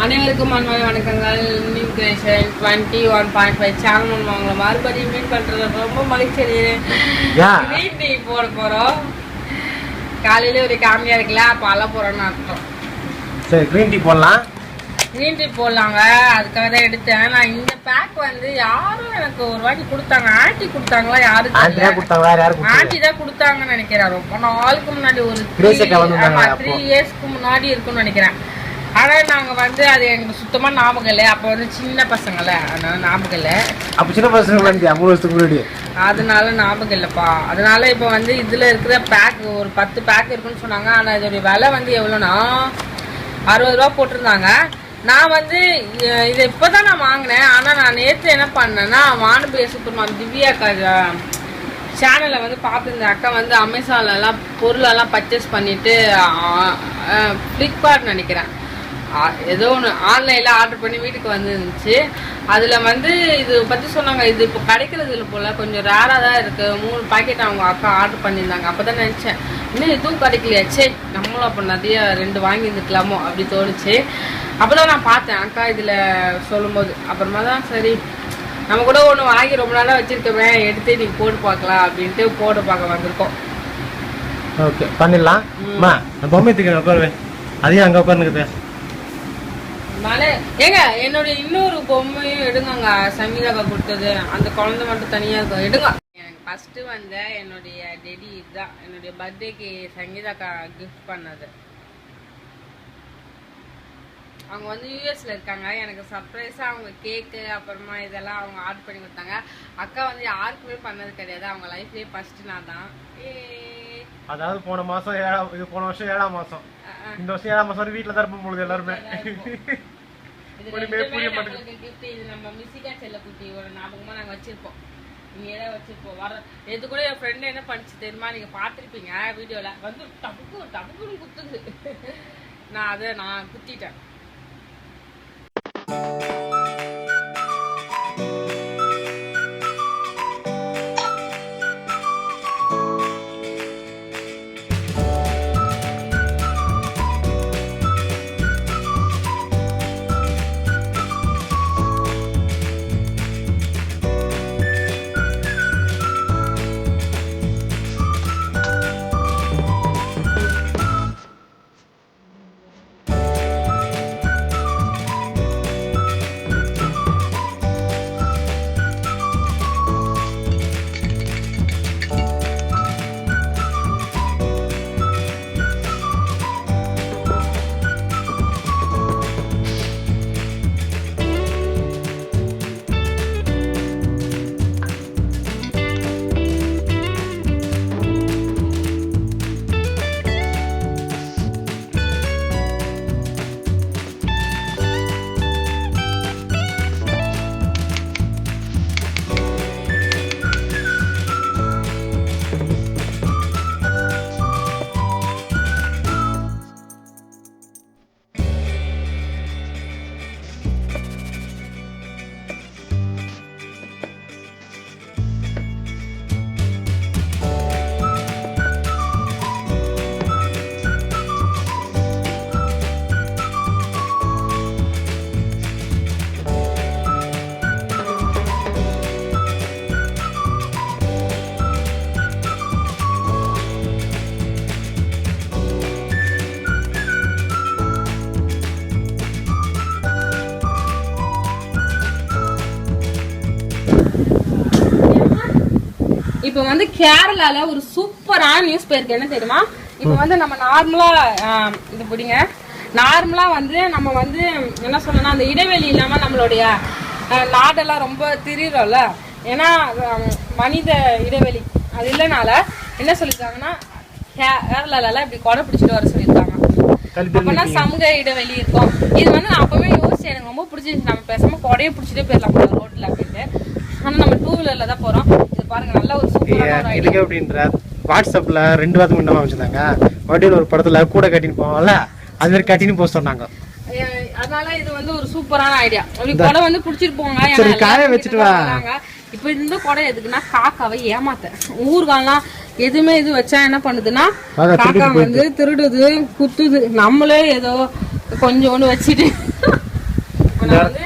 அனைவருக்கும் அன்பான வணக்கங்கள். நியூ கிரியேஷன் 21.5 சேனல் உங்களை மறுபடியும் மீட் பண்றது ரொம்ப மகிழ்ச்சி அடைகிறேன். கிரீன் டீ போட போறோம். காலையில ஒரு காமியா இருக்குல்ல, அப்ப அல போறோம்னு அர்த்தம். சரி, கிரீன் டீ போடலாம். கிரீன் டீ போடலாங்க. அதுக்காக தான் எடுத்தேன். நான் இந்த பேக் வந்து யாரும் எனக்கு ஒரு வாட்டி கொடுத்தாங்க. ஆண்டி கொடுத்தாங்களா? யாருக்கு ஆண்டி தான் கொடுத்தாங்கன்னு நினைக்கிறேன். ரொம்ப நாளுக்கு முன்னாடி ஒரு 3 இயர்ஸ்க்கு முன்னாடி இருக்குன்னு நினைக்கிறேன். ஆனா நாங்க வந்து அது எனக்கு சுத்தமா ஞாபகம் இல்லை. அப்ப வந்து சின்ன பசங்கள்ல, அதனால ஞாபகம் இல்லை. அப்ப சின்ன பசங்க அதனால ஞாபகம் இல்லப்பா. அதனால இப்ப வந்து இதுல இருக்கிற பேக் ஒரு 10 பேக் இருக்குன்னு சொன்னாங்க. ஆனா இதோடைய விலை வந்து எவ்வளவுனா 60 ரூபா போட்டிருந்தாங்க. நான் வந்து இதை இப்பதான் நான் வாங்கினேன். ஆனா நான் நேற்று என்ன பண்ணேன்னா, வானபிய சூப்பர் திவ்யா சேனலை வந்து பார்த்துருந்தேன். அக்கா வந்து அமேசான்லாம் பொருளெல்லாம் பர்ச்சேஸ் பண்ணிட்டு ஃப்ளிப்கார்ட் நினைக்கிறேன் ஏதோ ஒன்று ஆன்லைனில் ஆர்டர் பண்ணி வீட்டுக்கு வந்துருந்துச்சு. அதில் வந்து இது பற்றி சொன்னாங்க. இது இப்போ கிடைக்கிறது இல்லை போல், கொஞ்சம் ரேராக தான் இருக்குது. 3 பாக்கெட் அவங்க அக்கா ஆர்டர் பண்ணியிருந்தாங்க. அப்போ தான் நினச்சேன், இன்னும் எதுவும் கிடைக்கலையா, சரி நம்மளும் அப்போ நிறைய 2 வாங்கியிருந்துக்கலாமோ அப்படி தோணுச்சு. அப்போ தான் நான் பார்த்தேன் அக்கா இதில் சொல்லும்போது. அப்புறமா தான் சரி நம்ம கூட ஒன்று வாங்கி ரொம்ப நாளாக வச்சுருக்கோமே, எடுத்து நீங்கள் போட்டு பார்க்கலாம் அப்படின்ட்டு போட்டு பார்க்க வந்திருக்கோம். ஓகே, பண்ணிடலாம். பொம்மை தூக்கி உட்காருவேன், அதையும் அங்கே உட்காருங்க. ஏங்க என்னுடைய இன்னொரு பொம்மையும் எடுங்க. சங்கீதாக்கா கொடுத்தது, அந்த குழந்தை மட்டும் தனியாக இருக்கும், எடுங்க. எனக்கு ஃபர்ஸ்ட் வந்த என்னுடைய டெடி இதுதான். என்னுடைய பர்த்டேக்கு சங்கீதாக்கா கிஃப்ட் பண்ணது. அவங்க வந்து யூஎஸ்ல இருக்காங்க. எனக்கு சர்ப்ரைஸா அவங்க கேக்கு அப்புறமா இதெல்லாம் அவங்க ஆர்டர் பண்ணி கொடுத்தாங்க. அக்கா வந்து யாருக்குமே பண்ணது கிடையாது. அவங்க லைஃப்லயே ஃபர்ஸ்ட் நான் தான். அதாவது போன வருஷம் 7ஆம் மாசம், இந்த வருஷம் 7ஆம் மாசம் வீட்டுல தான் இருப்போம் பொழுது எல்லாருமே. இது நம்ம மிஸ்ஸிகா செல்லக்குட்டி ஒரு ஞாபகமா நாங்க வச்சிருப்போம். இங்கேதான் வச்சிருப்போம். வர எது கூட என் ஃப்ரெண்ட் என்ன பண்ணிச்சு தெரியுமா, நீங்க பாத்திருப்பீங்க வீடியோல, வந்து டபுக்குன்னு குத்துது. நான் குத்திட்டேன். இப்போ வந்து கேரளால ஒரு சூப்பரான நியூஸ் போயிருக்கு. என்ன தெரியுமா, இப்போ வந்து நம்ம நார்மலா இது பிடிங்க, நார்மலா வந்து நம்ம வந்து என்ன சொல்லணும்னா, அந்த இடைவெளி இல்லாம நம்மளுடைய நாடெல்லாம் ரொம்ப திரிறோம்ல. ஏன்னா மனித இடைவெளி அது இல்லைனால என்ன சொல்லிருக்காங்கன்னா, கேரளால இப்படி கொடை பிடிச்சிட்டு வர சொல்லியிருக்காங்க. அப்பனா சமூக இடைவெளி இருக்கும். இது வந்து நான் அப்பவே யோசிச்சேன், எனக்கு ரொம்ப பிடிச்சிருந்துச்சு. நம்ம பேசாம கொடையை பிடிச்சிட்டே போயிடலாம் ரோட்ல அப்படின்ட்டு. ஆனா நம்ம 2 வீலர்ல தான் போறோம். இது பாருங்க, நல்ல ஒரு சூப்பரான ஐடியா. அப்படின்ற வாட்ஸ்அப்ல 2 வாரத்துக்கு முன்னாடி வச்சிருந்தாங்க. வண்டியில ஒரு படத்துல கூட கட்டின்னு போவாங்கல்ல, அது மாதிரி கட்டின்னு போக சொன்னாங்க. அதனால இது வந்து ஒரு சூப்பரான ஐடியா. அப்படி கொடை வந்து பிடிச்சிட்டு போங்க. சரி, காய வச்சுட்டு வா. இப்ப இந்த கொடை எதுக்குன்னா, காக்காவை ஏமாத்த. ஊர்காலாம் எதுவுமே இது வச்சா என்ன பண்ணுதுன்னா, காக்கா வந்து திருடுது, குத்துது. நம்மளே ஏதோ கொஞ்சோண்டு வச்சுட்டு நான் வந்து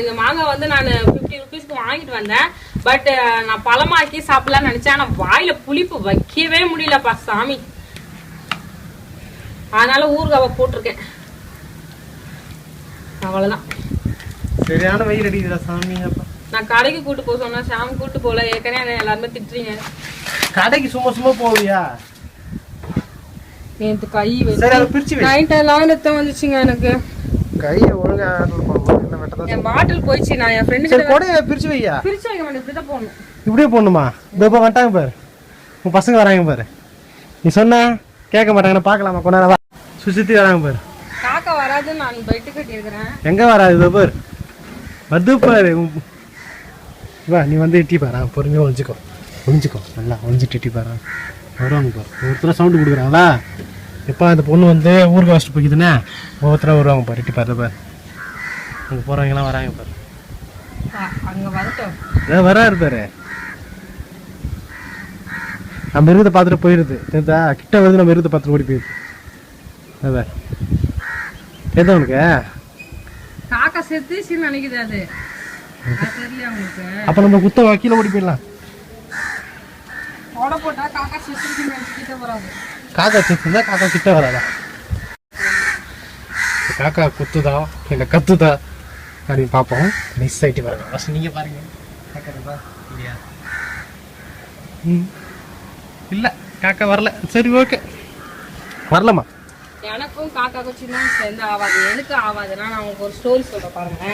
இந்த மாங்காய் வந்து நான் 50 rupeesக்கு வாங்கிட்டு வந்தேன். பட் நான் பழமாக்கி சாப்பிடலாம்னு நினைச்சேன். ஆனா வாயில புளிப்பு வைக்கவே முடியலப்பா சாமி. அதனால ஊறுகாவை போட்டிருக்கேன். அவ்வளவுதான். சரியான வெயில் அடிக்குதுடா சாமி. நான் கடைக்கு கூட்டு போக சொன்னா சாமி கூட்டு போல. ஏற்கனவே எல்லாருமே திட்டுறீங்க. கடைக்கு சும்மா போவியா? நேற்று கை பிரிச்சு நைட் எல்லாம் ரத்தம் வந்துச்சுங்க எனக்கு. கையை ஒழுங்கா என் பாட்டில் போயிடுச்சு. நான் என் ஃப்ரெண்டு கிட்ட கொடைய பிரிச்சு வையா. பிரிச்சு வைக்க மாட்டேன். இப்படிதான் போடணும். இப்படியே போடணுமா? இதோ வந்துட்டாங்க பாரு, உன் பசங்க வராங்க பாரு. நீ சொன்ன கேட்க மாட்டாங்க. பாக்கலாமா கொஞ்ச நேரம்? சுத்தி வராங்க பாரு. காக்கா வராது. நான் பெட்டு கட்டி இருக்கிறேன். எங்க வராது? இதோ பாரு வந்து பாரு. வா நீ வந்து எட்டி பாரு. பொறுமையா ஒழிஞ்சுக்கோ நல்லா ஒழிஞ்சிட்டு எட்டி பாரு. வருவாங்க பாரு. ஒருத்தர சவுண்டு கொடுக்குறாங்களா? எப்போ அந்த பொண்ணு வந்து ஊருக்கு வச்சுட்டு போய்க்குதுன்னா ஒவ்வொருத்தராக வருவாங்க பாரு. எட்டி பாரு பாரு. அங்கே போகிறவங்கலாம் வராங்க பாரு. அங்கே வரட்டும். அதான் வராரு பாரு. நம்ம மிருகத்தை பார்த்துட்டு போயிடுது. தெரியுதா? கிட்ட வருது. நம்ம மிருகத்தை பார்த்துட்டு ஓடி போயிடுது. அதான் தெரியுதா உனக்கு? காக்கா செத்துச்சுன்னு நினைக்குது அது. தெரியல உங்களுக்கு. அப்போ நம்ம குத்த கீழே ஓடி போயிடலாம். ஓட போட்டா காக்கா செத்துச்சுன்னு நினைச்சிட்டு வராது. காக்கா செத்துதா? காக்கா கிட்ட வராதா? காக்கா குத்துதா இல்லை கத்துதா அப்படின்னு பார்ப்போம். மிஸ் ஆகிட்டு பாருங்க. ஃபஸ்ட் நீங்கள் பாருங்க. காக்கா இல்லையா? இல்லை காக்கா வரல. சரி ஓகே வரலம்மா. எனக்கும் காக்காக்கும் சின்ன சேர்ந்து ஆகாது. எதுக்கு ஆகாதுன்னா நான் உங்களுக்கு ஒரு ஸ்டோரி சொல்றேன் பாருங்க.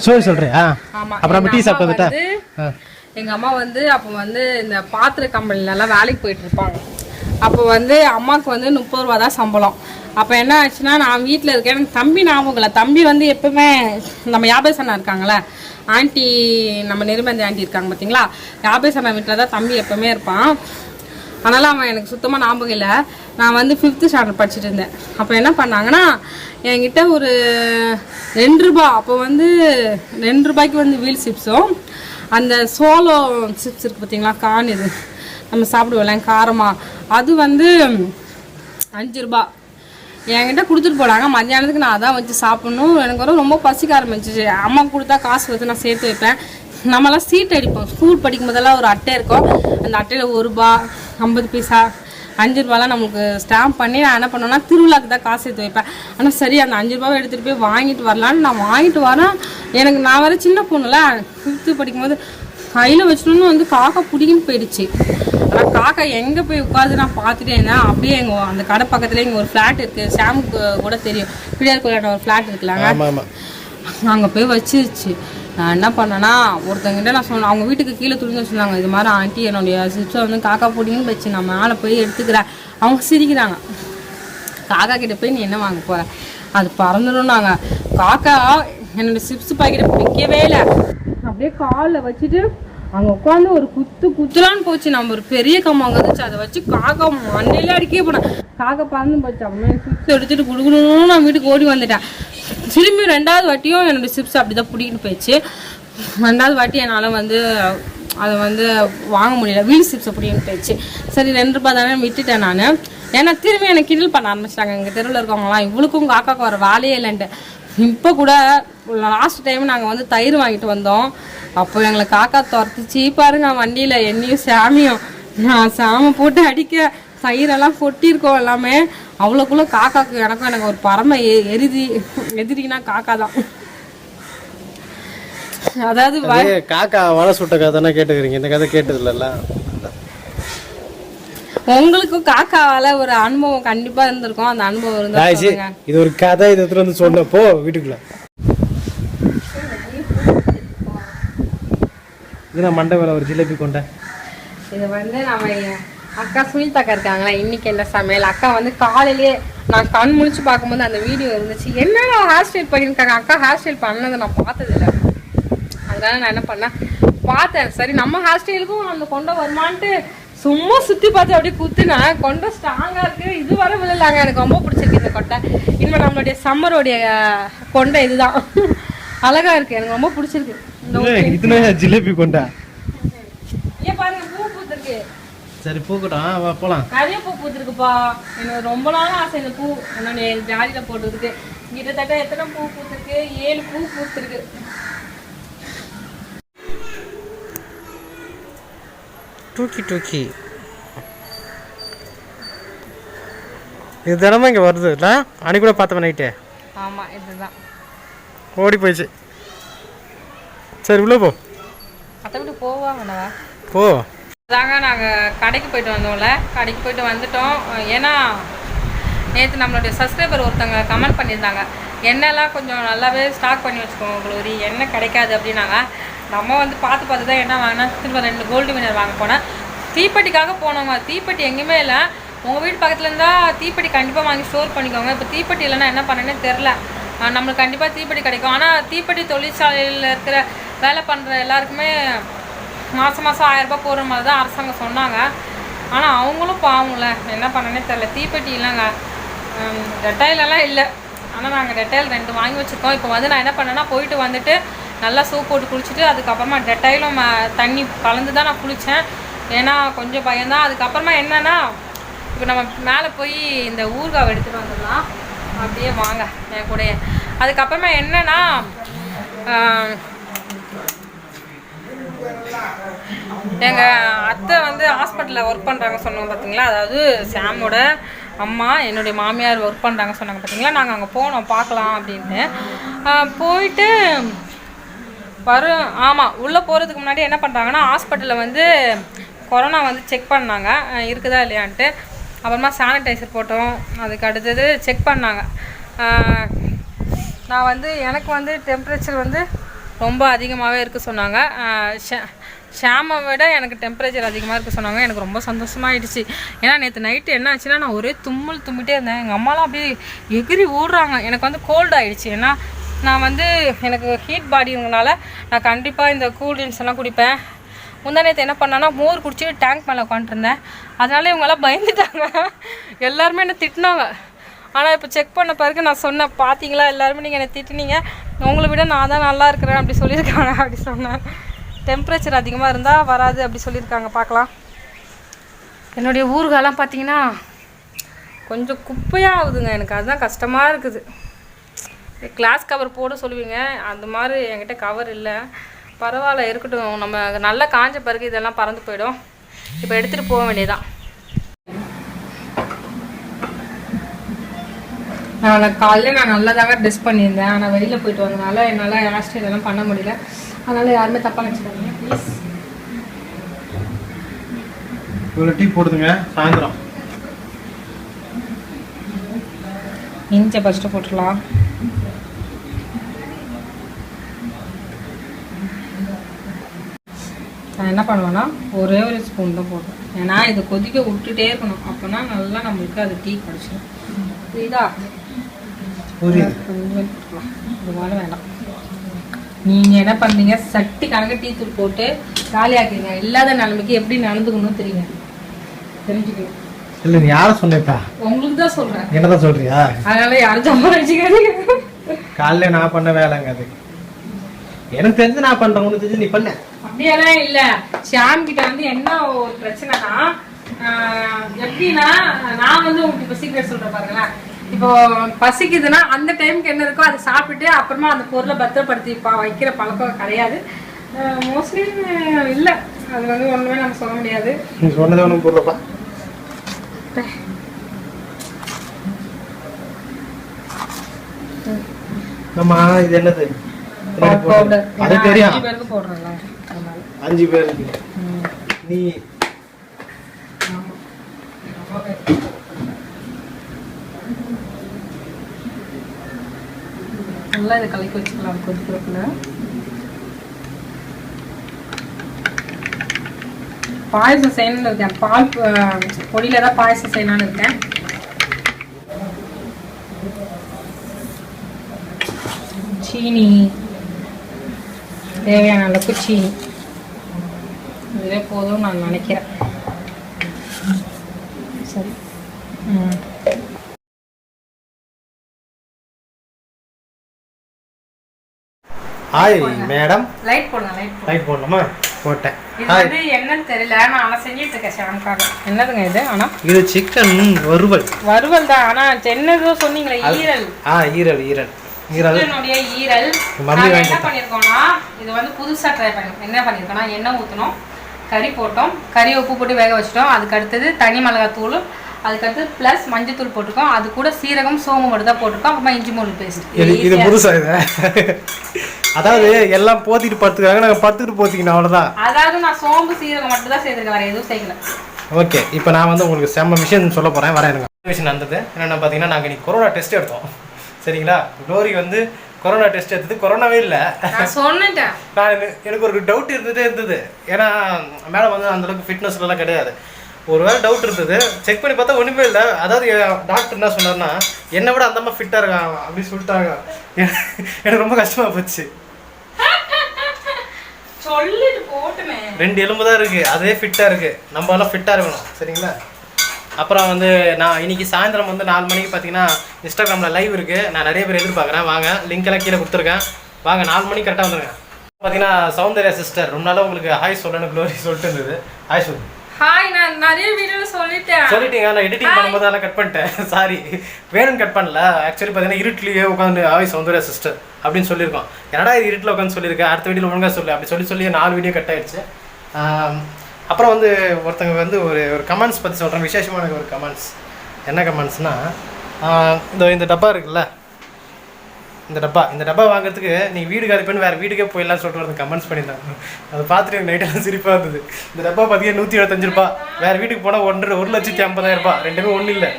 ஸ்டோரி சொல்றியா? ஆமா. அப்புறம் டீ சாப்பிட்டு எங்க அம்மா வந்து அப்போ வந்து இந்த பாத்திர கம்பெனில எல்லாம் வேலைக்கு போயிட்டு இருப்பாங்க. அப்போ வந்து அம்மாவுக்கு வந்து 30 ரூபா தான் சம்பளம். அப்போ என்ன ஆச்சுன்னா நான் வீட்டில் இருக்கேன். எனக்கு தம்பி ஞாபகம் இல்லை. தம்பி வந்து எப்பவுமே நம்ம யாபேசனா இருக்காங்களே ஆண்டி, நம்ம நெருமந்தி ஆண்டி இருக்காங்க பார்த்தீங்களா, யாபேசனா வீட்டில் தான் தம்பி எப்பவுமே இருப்பான். அதனால் அவன் எனக்கு சுத்தமாக ஞாபகம் இல்லை. நான் வந்து 5th ஸ்டாண்டர்ட் படிச்சுட்டு இருந்தேன். அப்போ என்ன பண்ணாங்கன்னா என்கிட்ட ஒரு 2 ரூபா, அப்போ வந்து 2 ரூபாய்க்கு வந்து வீல் சிப்ஸும் அந்த சோளோ சிப்ஸ் இருக்குது பார்த்தீங்களா, கான் இது நம்ம சாப்பிடுவோம்ல காரமாக, அது வந்து 5 ரூபா என்கிட்ட கொடுத்துட்டு போனாங்க. மத்தியானத்துக்கு நான் அதான் வச்சு சாப்பிட்ணும். எனக்கு வர ரொம்ப பசிக்க ஆரம்பிச்சிச்சு. அம்மா கொடுத்தா காசு வச்சு நான் சேர்த்து வைப்பேன். நம்மளாம் சீட் அடிப்போம். ஸ்கூல் படிக்கும் போதெல்லாம் ஒரு அட்டை இருக்கும். அந்த அட்டையில் 1 ரூபா 50 பைசா 5 ரூபாலாம் நம்மளுக்கு ஸ்டாம்ப் பண்ணி நான் என்ன பண்ணுவேன்னா திருவிழாக்கு தான் காசு சேர்த்து வைப்பேன். ஆனால் சரி அந்த 5 ரூபாவை எடுத்துகிட்டு போய் வாங்கிட்டு வரலான்னு நான் வாங்கிட்டு வரேன். எனக்கு நான் வர சின்ன பொண்ணுல 5th படிக்கும்போது கையில் வச்சுட்டோன்னு வந்து காக்கா பிடிக்குன்னு போயிடுச்சு. ஆனால் காக்கா எங்கே போய் உட்காந்து நான் பார்த்துட்டே இருந்தேன். அப்படியே எங்கள் அந்த கடை பக்கத்தில் இங்கே ஒரு ஃப்ளாட் இருக்குது. சாமுக்கு கூட தெரியும், பிள்ளையார் கோயிலான ஒரு ஃப்ளாட் இருக்குல்லாங்க, அங்கே போய் வச்சிருச்சு. நான் என்ன பண்ணேன்னா ஒருத்தங்கிட்ட நான் சொன்னேன். அவங்க வீட்டுக்கு கீழே துணிஞ்சு வச்சுருந்தாங்க. இது மாதிரி ஆண்டி என்னுடைய சிப்ஸை வந்து காக்கா பிடிக்குன்னு வச்சு நான் மேலே போய் எடுத்துக்கிறேன். அவங்க சிரிக்கிறாங்க. காக்கா கிட்ட போய் நீ என்ன வாங்க போகிற, அது பறந்துடும். நாங்கள் காக்கா என்னோடய சிப்ஸ் பாக்கெட்டை பிடிக்கவே இல்லை. அப்படியே காலில் வச்சுட்டு அங்கே உட்காந்து ஒரு குத்துலான்னு போச்சு. நம்ம ஒரு பெரிய கம்மாங்க வந்துச்சு, அதை வச்சு காக்கா மண்டையில அடிக்கவே போனேன். காக்கா பறந்து போச்சு. அப்படியே சிப்ஸ் எடுத்துட்டு குடுக்கணும்னு நான் வீட்டுக்கு ஓடி வந்துட்டேன். திரும்பி 2வது வாட்டியும் என்னோடய சிப்ஸ் அப்படி தான் பிடிக்கிட்டு போயிடுச்சு. 2வது வாட்டி என்னால் வந்து அதை வந்து வாங்க முடியல. வீல் சிப்ஸை பிடிக்கிட்டு போயிடுச்சு. சரி 2 ரூபா தானே விட்டுட்டேன் நான். ஏன்னா திரும்பி எனக்கு கிண்டல் பண்ண ஆரம்பிச்சிட்டாங்க எங்கள் தெருவில் இருக்கவங்களாம். இவளுக்கும் காக்காவுக்கு வர வேலையே இல்லைன்ட்டு. இப்போ கூட லாஸ்ட் டைம் நாங்கள் வந்து தயிர் வாங்கிட்டு வந்தோம். அப்போ எங்களை காக்கா துரத்துச்சு பாருங்க வண்டியில். என்னையும் சாமியும் நான் சாமி போட்டு அடிக்க தயிரெல்லாம் கொட்டியிருக்கோம் எல்லாமே. அவ்வளோக்குள்ள காக்காக்கு எனக்கு ஒரு பரம எதிரினா காக்கா தான். அதாவது காக்கா வலை சுட்ட கதை கேட்டுக்கிறீங்க, இந்த கதை கேட்டது இல்லைல்ல. உங்களுக்கும் காக்காவால ஒரு அனுபவம் கண்டிப்பா இருந்திருக்கும். அந்த அனுபவம் இருந்தா இது ஒரு கதை. இது எடுத்துட்டு வந்து சொன்னப்போ வீட்டுக்குள்ள இது மண்டை மேல ஒரு ஜிலேபி கொண்டேன். இது வந்து நம்ம அக்கா சுனிதாக்கா இருக்காங்களா, இன்னைக்கு என்ன சமையல். அக்கா வந்து காலையிலேயே நான் கண் முழிச்சு பார்க்கும்போது அந்த வீடியோ இருந்துச்சு. என்னடா ஹேர் ஸ்டைல் பண்ணியிருக்காங்க. அக்கா ஹேர் ஸ்டைல் பண்ணதை நான் பார்த்ததில்லை. அதனால நான் என்ன பண்ணேன் பார்த்தேன். சரி நம்ம ஹேர் ஸ்டைலுக்கும் அந்த கொண்டை வருமானட்டு சும்மா சுற்றி பார்த்து அப்படியே குத்துனேன். கொண்டை ஸ்ட்ராங்காக இருக்குது. இது வர விழலாங்க. எனக்கு ரொம்ப பிடிச்சிருக்கு இந்த கொண்டை. இனிமேல் நம்மளுடைய சம்மருடைய கொண்டை இதுதான். அழகா இருக்கு, எனக்கு ரொம்ப பிடிச்சிருக்கு. ஜிலேபி கொண்டா ஏன் பாருங்க பூ பூத்துருக்கு. சரி பூக்கட்டும் போலாம். நிறைய பூ பூத்துருக்குப்பா. எனக்கு ரொம்ப நாள் ஆசை இந்த பூ என்னுடைய ஜாடியில போட்டுருக்கு. கிட்டத்தட்ட எத்தனை பூ பூத்துருக்கு? 7 பூ பூத்துருக்கு. டூக்கி இது தினமும் இங்கே வருது இல்லை? அன்னைக்கு கூட பார்த்தோம் நைட்டு. ஆமாம், இதுதான் ஓடி போயிடுச்சு. சரி உள்ள போ. அதை விட்டு போவாங்கண்ணா. போ. அதாங்க நாங்கள் கடைக்கு போயிட்டு வந்தோம்ல, கடைக்கு போயிட்டு வந்துட்டோம். ஏன்னா நேற்று நம்மளுடைய சப்ஸ்கிரைபர் ஒருத்தவங்க கமெண்ட் பண்ணியிருந்தாங்க, எண்ணெய்லாம் கொஞ்சம் நல்லாவே ஸ்டாக் பண்ணி வச்சுக்கோங்க குளோரி, எண்ணெய் கிடைக்காது அப்படின்னாங்க. நம்ம வந்து பார்த்து தான் என்ன வாங்கினா திரும்ப 2 கோல்டு வினர் வாங்க போனேன். தீப்பெட்டிக்காக போனோங்க. தீப்பெட்டி எங்கேயுமே இல்லை. உங்கள் வீட்டு பக்கத்தில் இருந்தால் தீப்பெட்டி கண்டிப்பாக வாங்கி ஸ்டோர் பண்ணிக்கோங்க. இப்போ தீப்பெட்டி இல்லைன்னா என்ன பண்ணேன்னே தெரில. நம்மளுக்கு கண்டிப்பாக தீப்பெட்டி கிடைக்கும். ஆனால் தீப்பெட்டி தொழிற்சாலையில் இருக்கிற வேலை பண்ணுற எல்லாருக்குமே மாதம் 1000 ரூபாய் போடுற மாதிரி தான் அரசாங்கம் சொன்னாங்க. ஆனால் அவங்களும் பாவங்கள என்ன பண்ணனே தெரில. தீப்பெட்டி இல்லைங்க, டெட்டாயிலெல்லாம் இல்லை. ஆனால் நாங்கள் டெட்டாயில் 2 வாங்கி வச்சுருக்கோம். இப்போ வந்து நான் என்ன பண்ணேன்னா போயிட்டு வந்துட்டு நல்லா சோப் போட்டு குளிச்சுட்டு அதுக்கப்புறமா டெட்டாயிலும் தண்ணி கலந்து தான் நான் குளித்தேன். ஏன்னா கொஞ்சம் பயம்தான். அதுக்கப்புறமா என்னென்னா இப்போ நம்ம மேலே போய் இந்த ஊறுகாவை எடுத்துகிட்டு வந்துடலாம். அப்படியே வாங்க என் கூட. அதுக்கப்புறமா என்னென்னா எங்கள் அத்தை வந்து ஹாஸ்பிட்டலில் ஒர்க் பண்ணுறாங்க சொன்னாங்க பார்த்தீங்களா. அதாவது சாமோட அம்மா என்னுடைய மாமியார் ஒர்க் பண்ணுறாங்க சொன்னாங்க பார்த்தீங்களா. நாங்கள் அங்கே போனோம் பார்க்கலாம் அப்படின்ட்டு. போயிட்டு ஆமாம், உள்ளே போகிறதுக்கு முன்னாடி என்ன பண்ணுறாங்கன்னா ஹாஸ்பிட்டலில் வந்து கொரோனா வந்து செக் பண்ணாங்க இருக்குதா இல்லையான்ட்டு. அப்புறமா சானிடைசர் போட்டோம். அதுக்கு அடுத்தது செக் பண்ணாங்க. நான் வந்து எனக்கு வந்து டெம்பரேச்சர் வந்து ரொம்ப அதிகமாகவே இருக்க சொன்னாங்க. ஷாமை விட எனக்கு டெம்பரேச்சர் அதிகமாக இருக்க சொன்னாங்க. எனக்கு ரொம்ப சந்தோஷமாகிடுச்சு. ஏன்னா நேற்று நைட்டு என்ன ஆச்சுன்னா நான் ஒரே தும்மிட்டே இருந்தேன். எங்கள் அம்மாலாம் அப்படியே எகிரி ஓடுறாங்க. எனக்கு வந்து கோல்டு ஆகிடுச்சு. ஏன்னா நான் வந்து எனக்கு ஹீட் பாடிங்கனால நான் கண்டிப்பாக இந்த கூல் ட்ரிங்க்ஸ் எல்லாம் குடிப்பேன். முந்தா நேற்று என்ன பண்ணேன்னா மோர் குடிச்சிட்டு டேங்க் மேலே உட்காந்துருந்தேன். அதனால இவங்கெல்லாம் பயந்துட்டாங்க. எல்லாருமே என்ன திட்டினாங்க. ஆனால் இப்போ செக் பண்ண பிறகு நான் சொன்னேன், பார்த்தீங்களா எல்லாருமே நீங்கள் என்னை திட்டினீங்க, உங்களை விட நான் தான் நல்லா இருக்கிறேன் அப்படி சொல்லியிருக்காங்க அப்படி சொன்னேன். டெம்பரேச்சர் அதிகமாக இருந்தால் வராது அப்படி சொல்லியிருக்காங்க. பார்க்கலாம். என்னுடைய ஊறுகாலாம் பார்த்தீங்கன்னா கொஞ்சம் குப்பையாக ஆகுதுங்க. எனக்கு அதுதான் கஷ்டமாக இருக்குது. கிளாஸ் கவர் போட சொல்லுவீங்க, அந்த மாதிரி என்கிட்ட கவர் இல்லை. பரவாயில்ல இருக்கட்டும், நம்ம நல்லா காஞ்ச பிறகு இதெல்லாம் பறந்து போயிடும். இப்போ எடுத்துகிட்டு போக வேண்டியதான். காலையில் நான் நல்லா தாங்க ட்ரெஸ் பண்ணியிருந்தேன். ஆனால் வெளியில் போயிட்டு வந்தனால என்னால் ஹேர் ஸ்டைல் எல்லாம் பண்ண முடியல. அதனால் யாருமே தப்பாக நினச்சிக்காதீங்க ப்ளீஸ். இவ்வளோ டீ போடுதுங்க சாயந்தரம். இஞ்சி ஃபஸ்ட்டு போட்டுடலாம். நான் என்ன பண்ணுவேன்னா ஒரே ஒரு ஸ்பூன் தான் போடுறேன். ஏன்னா இதை கொதிக்க விட்டுட்டே இருக்கணும். அப்போனா நல்லா நம்மளுக்கு அது டீ கிடச்சிடும். புரியுதா? கொஞ்சம் போட்டுக்கலாம், இது மாதிரி வேண்டாம். நீங்கள் என்ன பண்ணுறீங்க, சட்டி கணக்கு டீ தூள் போட்டு காலியாக்குறீங்க. இல்லாத நிலைமைக்கு எப்படி நடந்துக்கணும்னு தெரிஞ்சுக்கணும். இல்லை நீ யாரை சொன்னேப்பா? உங்களுக்கு தான் சொல்கிறேன். என்னதான் சொல்றியா? அதனால யாரும் தப்பா நினச்சிக்காதீங்க. காலையில் நான் பண்ண வேலைங்க அது. எனக்கு தெரிஞ்சு நான் பண்ணுறேன், உனக்கு தெரிஞ்சு நீ பண்ண. அப்படியெல்லாம் இல்லை. ஷாம் கிட்ட வந்து என்ன ஒரு பிரச்சனைனா, எப்படின்னா நான் வந்து உங்களுக்கு இப்போ சீக்கிரம் சொல்கிறேன் பாருங்களேன். இப்போ பசிக்குதுன்னா அந்த டைமுக்கு என்ன இருக்கோ அதை சாப்பிட்டு அப்புறமா அந்த பொருளை பத்திரப்படுத்தி வைக்கிற பழக்கம் கிடையாது. மோஸ்ட்லி இல்லை. அது வந்து ஒன்றுமே நம்ம சொல்ல முடியாது. நீ சொன்னது ஒன்றும் போடுறப்பா. ஆமா, இது என்னது? அது தெரியும். 5 பேருக்கு போடுறோம்ல, 5 பேருக்கு. நீ நல்லா இதை கலக்கி வச்சுக்கலாம். கொதிக்கிறதுல பாயசம் செய்யணும்னு இருக்கேன். பால் பொடியில தான் பாயசம் செய்யலான்னு இருக்கேன். சீனி தேவையான அளவுக்கு சீனி இதுவே போதும் நான் நினைக்கிறேன். சரி. Hi madam. லைட் போடலாம். லைட் போடலாமா? போட்டேன். இது வந்து என்னன்னு தெரியல, நான் செஞ்சிட்டு இருக்கேன் ஷாம்காக. என்னதுங்க இது? ஆனா இது சிக்கன் வறுவல் தான். ஆனா என்னதோ சொன்னீங்களே ஈரல். ஈரல் சிக்கனுடைய ஈரல். நாங்க என்ன பண்ணிருக்கோம்னா இது வந்து புதுசா ட்ரை பண்ணோம். என்ன பண்ணிருக்கோம்னா எண்ணெய் ஊற்றணும், கறி போட்டோம், கறி உப்பு போட்டு வேக வச்சிட்டோம். அதுக்கு அடுத்தது தனி மிளகாத்தூள், அதுக்கடுத்து ப்ளஸ் மஞ்சத்தூள் போட்டுருக்கோம். அது கூட சீரகம் சோம்பு மட்டும் தான் போட்டிருக்கோம். அப்புறமா இஞ்சி பூண்டு பேஸ்ட். இது புதுசா இது. அதாவது எல்லாம் போத்திட்டு படுத்துக்காங்க, நாங்கள் படுத்துட்டு போத்திக்கணும் அவ்வளோதான். அதாவது நான் சோம்பு சீரகம் மட்டும் தான் சேர்த்துருக்கேன், வேறு எதுவும் சேர்க்கல. ஓகே, இப்போ நான் வந்து உங்களுக்கு செம்ம விஷயம் சொல்ல போகிறேன். வரேன் விஷயம் நடந்தது என்னென்ன பார்த்தீங்கன்னா, நாங்கள் இன்னைக்கு கொரோனா டெஸ்ட் எடுத்தோம். சரிங்களா? க்ளோரி வந்து கொரோனா டெஸ்ட் எடுத்தது, கொரோனாவே இல்லை. நான் சொன்னேன். எனக்கு ஒரு டவுட் இருந்தது. ஏன்னா மேடம் வந்து அந்தளவுக்கு ஃபிட்னஸ்லாம் கிடையாது. ஒரு வேளை டவுட் இருந்தது, செக் பண்ணி பார்த்தா ஒன்றுமே இல்லை. அதாவது டாக்டர் என்ன சொன்னார்னா, என்னை விட அந்த மாதிரி ஃபிட்டாக இருக்காங்க அப்படின்னு சொல்லிட்டாங்க. எனக்கு ரொம்ப கஷ்டமாக போச்சு. சொல்லிட்டு போட்டுமே 2 எலும்பு தான் இருக்குது, அதே ஃபிட்டாக இருக்குது. நம்ம எல்லாம் ஃபிட்டாக இருக்கணும். சரிங்களா? அப்புறம் வந்து நான் இன்னைக்கு சாயந்தரம் வந்து 4 மணிக்கு பார்த்தீங்கன்னா இன்ஸ்டாகிராமில் லைவ் இருக்குது. நான் நிறைய பேர் எதிர்பார்க்குறேன். வாங்க, லிங்க் எல்லாம் கீழே கொடுத்துருக்கேன். வாங்க 4 மணிக்கு கரெக்டாக வந்துருங்க. பார்த்தீங்கன்னா சௌந்தர்யா சிஸ்டர் ரொம்ப நாளாக உங்களுக்கு ஹாய் சொல்லணும் க்ளோரி சொல்லிட்டு இருந்தது. ஹாய் சொல்லு. ஹாய். நான் நிறைய வீடியோவில் சொல்லிட்டீங்க. நான் எடிட்டிங் பண்ணும்போது அதெல்லாம் கட் பண்ணிட்டேன். சாரி, வேணும்னு கட் பண்ணல. ஆக்சுவலி பார்த்தீங்கன்னா இருட்டிலேயே உட்காந்து ஹாய் சௌந்தர்யா சிஸ்டர் அப்படின்னு சொல்லியிருக்கோம். என்னடா இது இருட்டில் உட்காந்து சொல்லியிருக்கேன், அடுத்த வீடியோவில் ஒழுங்காக சொல்லு அப்படி சொல்லி 4 வீடியோ கட் ஆயிடுச்சு. அப்புறம் வந்து ஒருத்தங்க வந்து ஒரு கமெண்ட்ஸ் பற்றி சொல்கிறேன். விசேஷமான ஒரு கமெண்ட்ஸ். என்ன கமெண்ட்ஸ்னால், இந்த டப்பா இருக்குல்ல, இந்த டப்பா வாங்குறதுக்கு நீங்கள் வீடு காலி பண்ணி வேறு வீட்டுக்கே போயிடலாம்னு சொல்லிட்டு ஒரு கமெண்ட்ஸ் பண்ணியிருந்தாங்க. அதை பார்த்துட்டு எனக்கு நைட்டெல்லாம் சிரிப்பாக இருந்தது. இந்த டப்பா பார்த்தீங்கன்னா 175 ரூபா, வேறு வீட்டுக்கு போனால் 1,50,000 ரூபா, ரெண்டுமே ஒன்றும் இல்லை.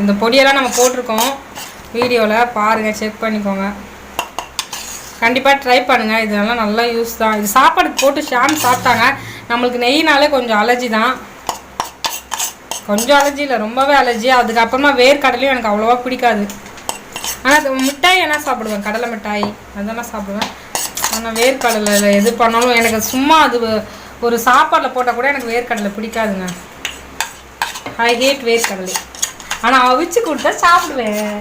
இந்த பொடியெல்லாம் நம்ம போட்டிருக்கோம் வீடியோவில், பாருங்கள், செக் பண்ணிக்கோங்க. கண்டிப்பாக ட்ரை பண்ணுங்கள். இதெல்லாம் நல்லா யூஸ் தான். இது சாப்பாடுக்கு போட்டு ஷாம் சாப்பிட்டாங்க. நம்மளுக்கு நெய்னாலே கொஞ்சம் அலர்ஜி தான். கொஞ்சம் அலர்ஜி இல்லை, ரொம்பவே அலர்ஜி. அதுக்கப்புறமா வேர்க்கடலையும் எனக்கு அவ்வளோவா பிடிக்காது. ஆனால் மிட்டாய் என்ன சாப்பிடுவேன், கடலை மிட்டாய் அதெல்லாம் சாப்பிடுவேன். ஆனால் வேர்க்கடலை எது பண்ணாலும் எனக்கு சும்மா அது ஒரு சாப்பாடில் போட்டால் கூட எனக்கு வேர்க்கடலை பிடிக்காதுங்க. ஐ ஹேட் வேர்க்கடலை. ஆனால் அவிச்சு கொடுத்தா சாப்பிடுவேன்.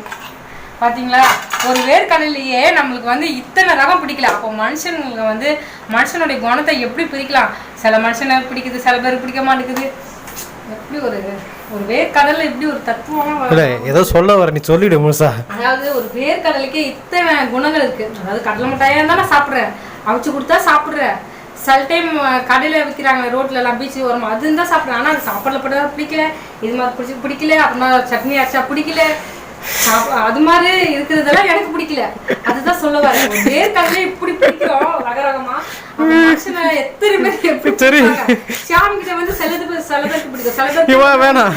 பார்த்தீங்களா, ஒரு வேர்க்கடலையே நம்மளுக்கு வந்து இத்தனை ரகம் பிடிக்கல. அப்போ மனுஷனுங்க வந்து மனுஷனுடைய குணத்தை எப்படி பிரிக்கலாம்? சில மனுஷனை பிடிக்குது, சில பேருக்கு பிடிக்க மாட்டேங்குது. எப்படி ஒரு வேர்க்கடலை இப்படி ஒரு தத்துவமா ஏதோ சொல்ல வர, நீ சொல்லிடு முழுசா. அதாவது ஒரு வேர்க்கடலைக்கு இத்தனை குணங்கள் இருக்கு. அதாவது கடலை மிட்டாயா இருந்தா நான் சாப்பிட்றேன், அவிச்சு கொடுத்தா சாப்பிட்றேன். சில டைம் கடையில் விற்கிறாங்க ரோட்ல எல்லாம், பீச்சு வரும், அது இருந்தால் சாப்பிட்றேன். ஆனால் அது சாப்பாடில் போட்டா பிடிக்கல, இது மாதிரி பிடிக்கல. அப்புறமா சட்னி அரைச்சா பிடிக்கல. அது மாதிரி இருக்கிறதெல்லாம் எனக்கு பிடிக்கல. அதுதான் சொல்ல வரேன். வேர்க்கடலை இப்படி பிடிக்கும் ரகரகமா. எத்தனை பேர் எப்படி ஷாம் கிட்ட வந்து சில பேருக்கு பிடிக்கும், சில பேருக்கு வேணாம்.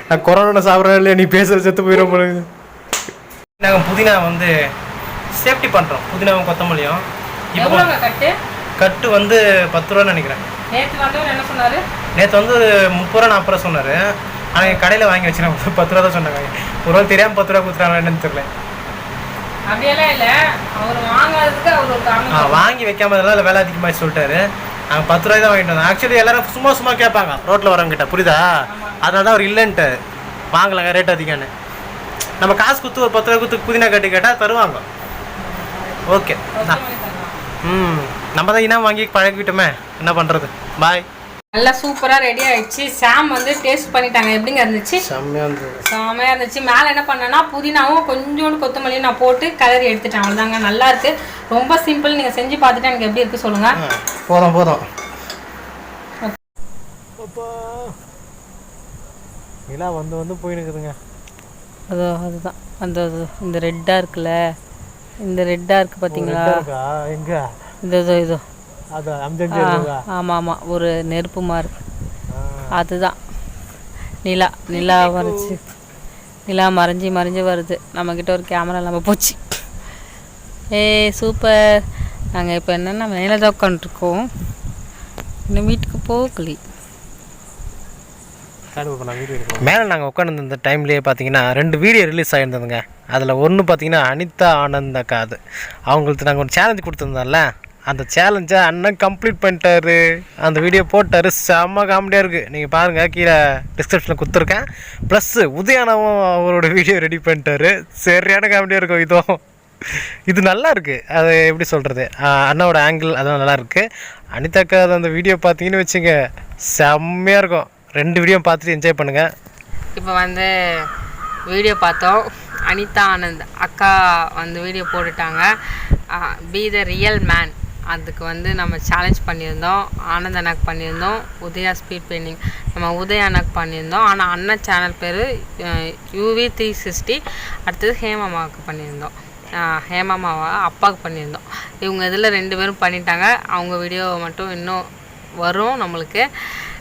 நான் கொரோனா சாப்பிட்றேன் இல்லையா, நீ பேசுறது செத்து போயிடும் போல. நாங்கள் புதினா வந்து சேஃப்டி பண்ணுறோம், புதினாவும் கொத்தமல்லியும். கட்டு வந்து 10 ரூபான்னு நினைக்கிறேன். நேற்று வந்து 30 ரூபா 40 ரூபா சொன்னார். ஆனால் எங்கள் கடையில் வாங்கி வச்சுருக்கேன் 10 ரூபா தான் சொன்னாங்க. ஒரு நாள் தெரியாமல் 10 ரூபா கொடுத்துறாங்க என்னன்னு தெரியல. வாங்கி வைக்காமதெல்லாம் இல்லை, வேலை அதிகமாக சொல்லிட்டாரு. நாங்கள் 10 ரூபாய் தான் வாங்கிட்டு வந்தோம். ஆக்சுவலி எல்லாரும் சும்மா கேட்பாங்க ரோட்டில் வரவங்கிட்ட, புரியுதா? அதனால தான் அவர் இல்லைன்ட்டு வாங்கலாங்க, ரேட் அதிகம்னு. நம்ம காசு கொடுத்து ஒரு 10 ரூபா கொடுத்து புதினா கட்டி கேட்டால் தருவாங்க. ஓகே, நம்ம தான் இனம் வாங்கி பழகிட்டோமே, என்ன பண்ணுறது. பாய். நல்லா சூப்பரா ரெடி ஆயிடுச்சு. சாம் வந்து டேஸ்ட் பண்ணிட்டாங்க. எப்படிங்க இருந்துச்சு? செம்மையா இருந்துச்சு. மேலே என்ன பண்ணேன்னா புதினாவும் கொஞ்சோண்டு கொத்தமல்லியும் நான் போட்டு கலரி எடுத்துட்டேன். அவ்வளோதாங்க, நல்லா இருக்கு. ரொம்ப சிம்பிள். நீங்க செஞ்சு பார்த்துட்டு எனக்கு எப்படி இருக்கு சொல்லுங்க. போதும். நிலா வந்து போயினுக்குதுங்க. அதுதான் இந்த ரெட்டா இருக்குல்ல, இந்த ரெட்டா இருக்கு பாத்தீங்களா? எங்க இதோ ஆமாம், ஒரு நெருப்பு மாதிரி. அதுதான் நிலா மறைஞ்சி வருது. நம்மக்கிட்ட ஒரு கேமரா இல்லாமல் போச்சு. சூப்பர். நாங்கள் இப்போ என்னென்னா மேலே தான் உட்காந்துருக்கோம், இன்னும் வீட்டுக்கு போகலி. மேலே நாங்கள் உட்காந்து இந்த டைம்லேயே பார்த்தீங்கன்னா 2 வீடியோ ரிலீஸ் ஆகிருந்ததுங்க. அதில் ஒன்று பார்த்தீங்கன்னா அனிதா ஆனந்த் அக்கா, அது அவங்களுக்கு நாங்கள் ஒரு சேலஞ்ச் கொடுத்துருந்தோம்ல, அந்த சேலஞ்சை அண்ணன் கம்ப்ளீட் பண்ணிட்டாரு. அந்த வீடியோ போட்டார், செம்ம காமெடியாக இருக்குது. நீங்கள் பாருங்கள், கீழே டிஸ்கிரிப்ஷனில் கொடுத்துருக்கேன். ப்ளஸ்ஸு உதயானாவும் அவரோட வீடியோ ரெடி பண்ணிட்டாரு, சரியான காமெடியாக இருக்கும். இதுவும் இது நல்லா இருக்கு. அது எப்படி சொல்கிறது, அண்ணாவோட ஆங்கிள் அதெல்லாம் நல்லா இருக்கு. அனிதாக்கா அந்த வீடியோ பார்த்தீங்கன்னு வச்சுங்க செம்மையாக இருக்கும். 2 வீடியோ பார்த்துட்டு என்ஜாய் பண்ணுங்கள். இப்போ வந்து வீடியோ பார்த்தோம். அனிதா ஆனந்த் அக்கா வந்து வீடியோ போட்டுட்டாங்க. Be the real man. அதுக்கு வந்து நம்ம சேலஞ்ச் பண்ணியிருந்தோம். ஆனந்த் அண்ணாக்கு பண்ணியிருந்தோம். உதயா ஸ்பீட் பெயிண்டிங் நம்ம உதயா அண்ணாக்கு பண்ணியிருந்தோம். ஆனால் அண்ணன் சேனல் பேர் UV360. அடுத்தது ஹேமாமாவுக்கு பண்ணியிருந்தோம். ஹேமாமாவா அப்பாவுக்கு பண்ணியிருந்தோம். இவங்க இதில் 2 பேரும் பண்ணிட்டாங்க. அவங்க வீடியோ மட்டும் இன்னும் வரும் நம்மளுக்கு.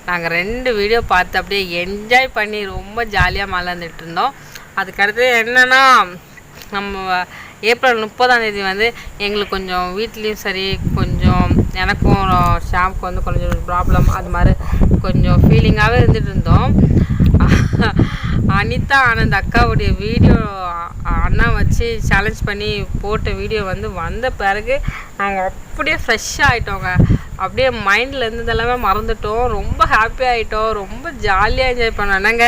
நாங்கள் 2 வீடியோ பார்த்து அப்படியே என்ஜாய் பண்ணி ரொம்ப ஜாலியாக மலர்ந்துட்டு இருந்தோம். அதுக்கடுத்து என்னென்னா, நம்ம ஏப்ரல் 30ஆம் வந்து எங்களுக்கு கொஞ்சம் வீட்லேயும் சரி, கொஞ்சம் எனக்கும் ஷாம்புக்கு வந்து கொஞ்சம் ப்ராப்ளம், அது மாதிரி கொஞ்சம் ஃபீலிங்காகவே இருந்துகிட்டு இருந்தோம். அனிதா ஆனந்த் அக்காவுடைய வீடியோ அண்ணா வச்சு சேலஞ்ச் பண்ணி போட்ட வீடியோ வந்து வந்த பிறகு நாங்கள் அப்படியே ஃப்ரெஷ்ஷாக ஆகிட்டோங்க. அப்படியே மைண்டில் இருந்ததெல்லாமே மறந்துட்டோம். ரொம்ப ஹாப்பியாக ஆகிட்டோம். ரொம்ப ஜாலியாக என்ஜாய் பண்ணோம். என்னங்க,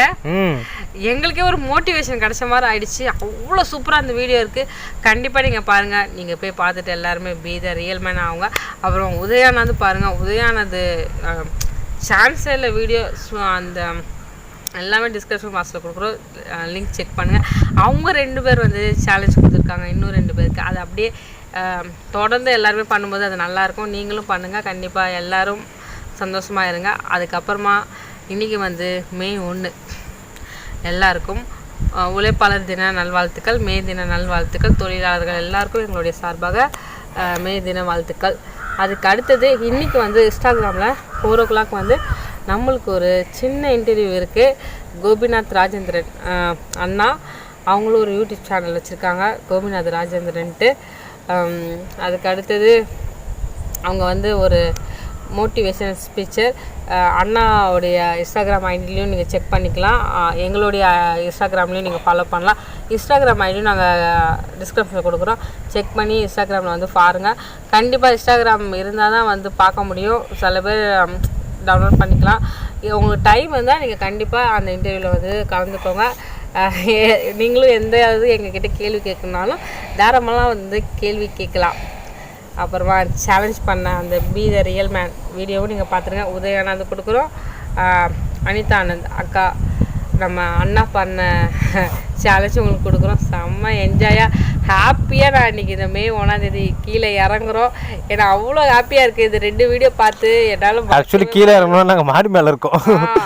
எங்களுக்கே ஒரு மோட்டிவேஷன் கிடைச்ச மாதிரி ஆயிடுச்சு. அவ்வளோ சூப்பராக அந்த வீடியோ இருக்குது. கண்டிப்பாக நீங்கள் பாருங்கள். நீங்கள் போய் பார்த்துட்டு எல்லாருமே பி த ரியல் மேன் ஆகுங்க. அப்புறம் உதயானது பாருங்கள். உதயானது சான்ஸே இல்லை வீடியோ. அந்த எல்லாமே டிஸ்கிரிப்ஷன் பாக்ஸில் கொடுக்குறோம், லிங்க் செக் பண்ணுங்கள். அவங்க 2 பேர் வந்து சேலஞ்ச் கொடுத்துருக்காங்க, இன்னும் 2 பேருக்கு. அது அப்படியே தொடர்ந்து எல்லாருமே பண்ணும்போது அது நல்லாயிருக்கும். நீங்களும் பண்ணுங்கள். கண்டிப்பாக எல்லோரும் சந்தோஷமாக இருங்க. அதுக்கப்புறமா இன்றைக்கி வந்து மே 1 எல்லாருக்கும் உழைப்பாளர் தின நல்வாழ்த்துக்கள், மே தின நல்வாழ்த்துக்கள். தொழிலாளர்கள் எல்லாருக்கும் எங்களுடைய சார்பாக மே தின வாழ்த்துக்கள். அதுக்கு அடுத்தது இன்றைக்கி வந்து இன்ஸ்டாகிராமில் 4 o'clock வந்து நம்மளுக்கு ஒரு சின்ன இன்டர்வியூ இருக்குது. கோபிநாத் ராஜேந்திரன் அண்ணா அவங்களும் ஒரு யூடியூப் சேனல் வச்சுருக்காங்க, கோபிநாத் ராஜேந்திரன்ட்டு. அதுக்கு அடுத்தது அவங்க வந்து ஒரு மோட்டிவேஷன் ஸ்பீச்சர். அண்ணாவுடைய இன்ஸ்டாகிராம் ஐடிலையும் நீங்கள் செக் பண்ணிக்கலாம். எங்களுடைய இன்ஸ்டாகிராம்லேயும் நீங்கள் ஃபாலோ பண்ணலாம். இன்ஸ்டாகிராம் ஐடியும் நாங்கள் டிஸ்கிரிப்ஷனில் கொடுக்குறோம். செக் பண்ணி இன்ஸ்டாகிராமில் வந்து பாருங்கள். கண்டிப்பாக இன்ஸ்டாகிராம் இருந்தால் தான் வந்து பார்க்க முடியும். சில பேர் டவுன்லோட் பண்ணிக்கலாம். உங்களுக்கு டைம் இருந்தால் நீங்கள் கண்டிப்பாக அந்த இன்டர்வியூவில் வந்து கலந்துக்கோங்க. நீங்களும் எந்த எங்ககிட்ட கேள்வி கேட்கணுனாலும் தாராளமாக வந்து கேள்வி கேட்கலாம். அப்புறமா சேலஞ்ச் பண்ண அந்த பி த ரியல் மேன் வீடியோவும் நீங்கள் பார்த்துருங்க. உதயானந்த் கொடுக்குறோம். அனிதா ஆனந்த் அக்கா நம்ம அண்ணா பண்ண சேலஞ்ச் உங்களுக்கு கொடுக்குறோம். செம்ம என்ஜாயாக ஹாப்பியாக நான் இன்றைக்கி இந்த மே 1 கீழே இறங்குறோம். ஏன்னா அவ்வளோ ஹாப்பியாக இருக்குது. இது 2 வீடியோ பார்த்து என்னாலும் ஆக்சுவலி கீழே இறங்கணும். நாங்கள் மாடி மேலே இருக்கோம்,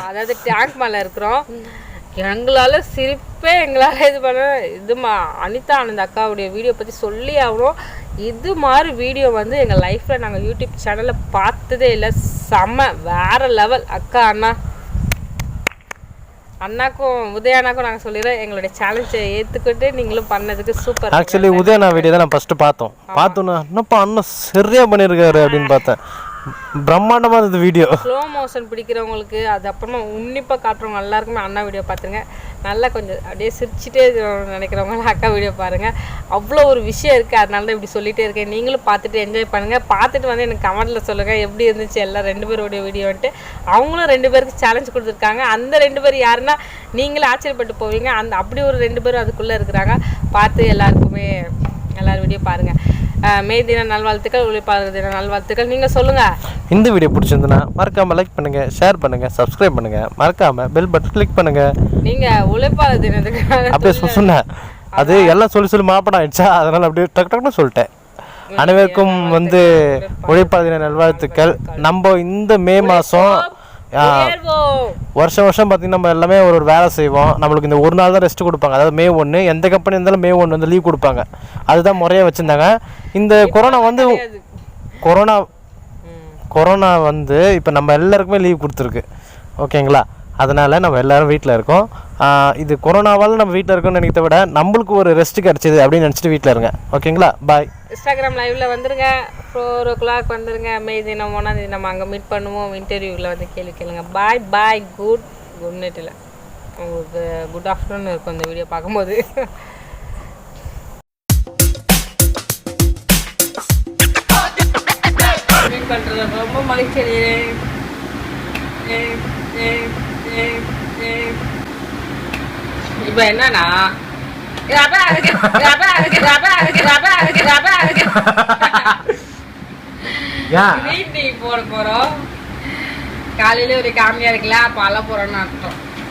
அதாவது டேங்க் மேலே இருக்கிறோம். எங்களால் சிரிப்பே எங்களால் இது பண்ண அனிதா ஆனந்த் அக்காவுடைய வீடியோ பற்றி சொல்லி ஆகணும். இது மாதிரி வீடியோ வந்து எங்கள் லைஃப்பில் நாங்கள் யூடியூப் சேனலில் பார்த்ததே இல்லை. செம்ம வேறு லெவல். அக்கா அண்ணாக்கும் உதயானாக்கும் நாங்கள் சொல்லிடுறோம், எங்களுடைய சேலஞ்சை ஏற்றுக்கிட்டு நீங்களும் பண்ணதுக்கு சூப்பர். ஆக்சுவலி உதயனா வீடியோ தான் நான் ஃபஸ்ட்டு பார்த்தோன்னா என்னப்பா அண்ணன் சரியாக பண்ணியிருக்காரு அப்படின்னு பார்த்தேன். பிரம்மாண்டமாக இருந்தது வீடியோ. ஸ்லோ மோஷன் பிடிக்கிறவங்களுக்கு, அது அப்புறமா உன்னிப்பாக காட்டுறவங்க எல்லாருக்குமே அண்ணா வீடியோ பார்த்துருங்க. நல்லா கொஞ்சம் அப்படியே சிரிச்சிட்டே நினைக்கிறவங்க அக்கா வீடியோ பாருங்கள். அவ்வளோ ஒரு விஷயம் இருக்குது. அதனால தான் இப்படி சொல்லிகிட்டே இருக்கேன். நீங்களும் பார்த்துட்டு என்ஜாய் பண்ணுங்கள். பார்த்துட்டு வந்து எனக்கு கமெண்ட்டில் சொல்லுங்கள் எப்படி இருந்துச்சு எல்லாம் 2 பேருடைய வீடியோன்ட்டு. அவங்களும் 2 பேருக்கு சேலஞ்ச் கொடுத்துருக்காங்க. அந்த 2 பேர் யாருன்னா நீங்களும் ஆச்சரியப்பட்டு போவீங்க. அப்படி ஒரு 2 பேரும் அதுக்குள்ளே இருக்கிறாங்க. பார்த்து எல்லாருக்குமே எல்லாரும் வீடியோ பாருங்கள். மே தின நல்வாழ்த்துக்கள், உழைப்பாளர் தின நல்வாழ்த்துக்கள். நீங்கள் சொல்லுங்கள். இந்த வீடியோ பிடிச்சிருந்துன்னா மறக்காமல் லைக் பண்ணுங்கள், ஷேர் பண்ணுங்கள், சப்ஸ்கிரைப் பண்ணுங்கள். மறக்காமல் பெல் பட்டன் கிளிக் பண்ணுங்கள். நீங்கள் உழைப்பாளர் தினத்துக்கு அப்படியே சொன்னேன். அது எல்லாம் சொல்லி மாப்படம் ஆயிடுச்சா, அதனால் அப்படியே டக்குன்னு சொல்லிட்டேன். அனைவருக்கும் வந்து உழைப்பாளர் தின நல்வாழ்த்துக்கள். நம்ம இந்த மே மாதம் வருஷம் பார்த்தீங்கன்னா நம்ம எல்லாமே ஒரு வேலை செய்வோம். நம்மளுக்கு இந்த ஒரு நாள் தான் ரெஸ்ட் கொடுப்பாங்க. அதாவது மே 1 எந்த கம்பெனி இருந்தாலும் மே 1 வந்து லீவ் கொடுப்பாங்க. அதுதான் முறையாக வச்சுருந்தாங்க. இந்த கொரோனா வந்து இப்போ நம்ம எல்லாருக்குமே லீவ் கொடுத்துருக்கு. ஓகேங்களா? அதனால் நம்ம எல்லோரும் வீட்டில் இருக்கோம். இது கொரோனாவால் நம்ம வீட்டில் இருக்கோம்னு நினைக்கிறத விட நம்மளுக்கு ஒரு ரெஸ்ட் கிடச்சிது அப்படின்னு நினச்சிட்டு வீட்டில் இருங்க. ஓகேங்களா? பாய். இன்ஸ்டாகிராம் லைவில் வந்துருங்க. 4 o'clock வந்துருங்க. மே தினம் 1 நம்ம அங்கே மீட் பண்ணுவோம். இன்டர்வியூவில் வந்து கேள்வி கேளுங்க. பாய். Good night. இல்லை, உங்களுக்கு குட் ஆஃப்டர்நூன் இருக்கும் இந்த வீடியோ பார்க்கும்போது. மீட் பண்ணுறது ரொம்ப மகிழ்ச்சி அடைகிறேன். இப்போ என்னன்னா ரபா இருக்கு ரபா இருக்கு ரபா இருக்கு ரபா இருக்கு ரபா இருக்கு. யா போட போறோம். காலையில ஒரு காமியா இருக்குல்ல, அப்ப அள்ள போறோம்னு அர்த்தம்.